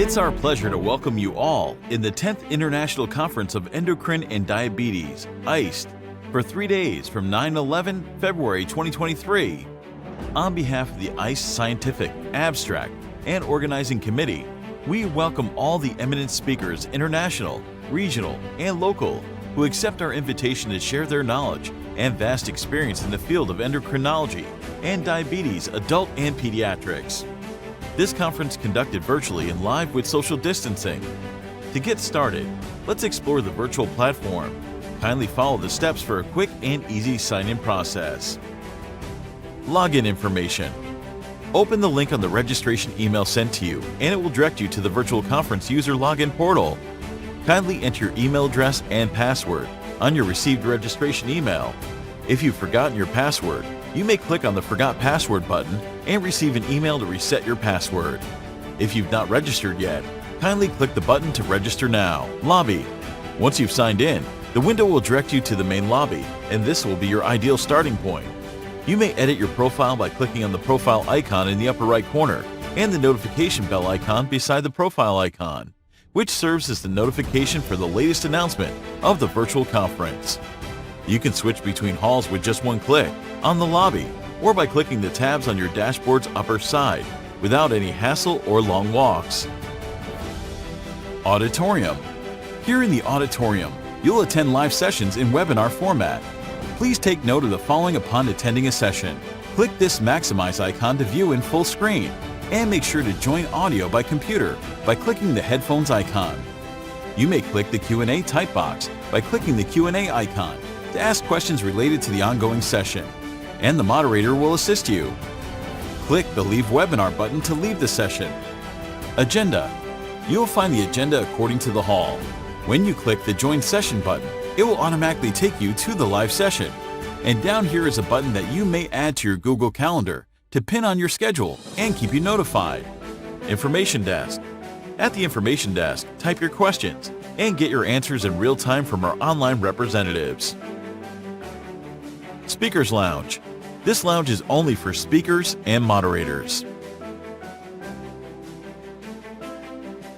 It's our pleasure to welcome you all in the 10th International Conference of Endocrine and Diabetes, ICED, for 3 days from 9-11 February 2023. On behalf of the ICED Scientific, Abstract, and Organizing Committee, we welcome all the eminent speakers, international, regional, and local, who accept our invitation to share their knowledge and vast experience in the field of endocrinology and diabetes, adult and pediatrics. This conference conducted virtually and live with social distancing. To get started, let's explore the virtual platform. Kindly follow the steps for a quick and easy sign-in process. Login information. Open the link on the registration email sent to you, and it will direct you to the virtual conference user login portal. Kindly enter your email address and password on your received registration email. If you've forgotten your password, you may click on the Forgot Password button and receive an email to reset your password. If you've not registered yet, kindly click the button to register now. Lobby. Once you've signed in, the window will direct you to the main lobby, and this will be your ideal starting point. You may edit your profile by clicking on the profile icon in the upper right corner and the notification bell icon beside the profile icon, which serves as the notification for the latest announcement of the virtual conference. You can switch between halls with just one click on the lobby or by clicking the tabs on your dashboard's upper side without any hassle or long walks. Auditorium. Here in the auditorium, you'll attend live sessions in webinar format. Please take note of the following upon attending a session. Click this Maximize icon to view in full screen, and make sure to join audio by computer by clicking the headphones icon. You may click the Q&A type box by clicking the Q&A icon to ask questions related to the ongoing session, and the moderator will assist you. Click the Leave Webinar button to leave the session. Agenda. You'll find the agenda according to the hall. When you click the Join Session button, it will automatically take you to the live session. And down here is a button that you may add to your Google Calendar to pin on your schedule and keep you notified. Information Desk. At the Information Desk, type your questions and get your answers in real time from our online representatives. Speakers Lounge. This lounge is only for speakers and moderators.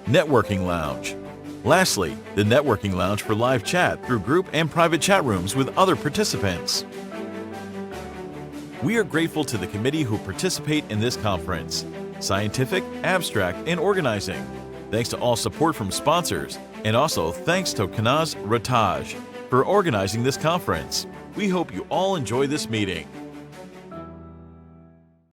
Networking Lounge. Lastly, the Networking Lounge for live chat through group and private chat rooms with other participants. We are grateful to the committee who participate in this conference, Scientific, Abstract, and Organizing. Thanks to all support from sponsors, and also thanks to Kanaz Rataj for organizing this conference. We hope you all enjoy this meeting.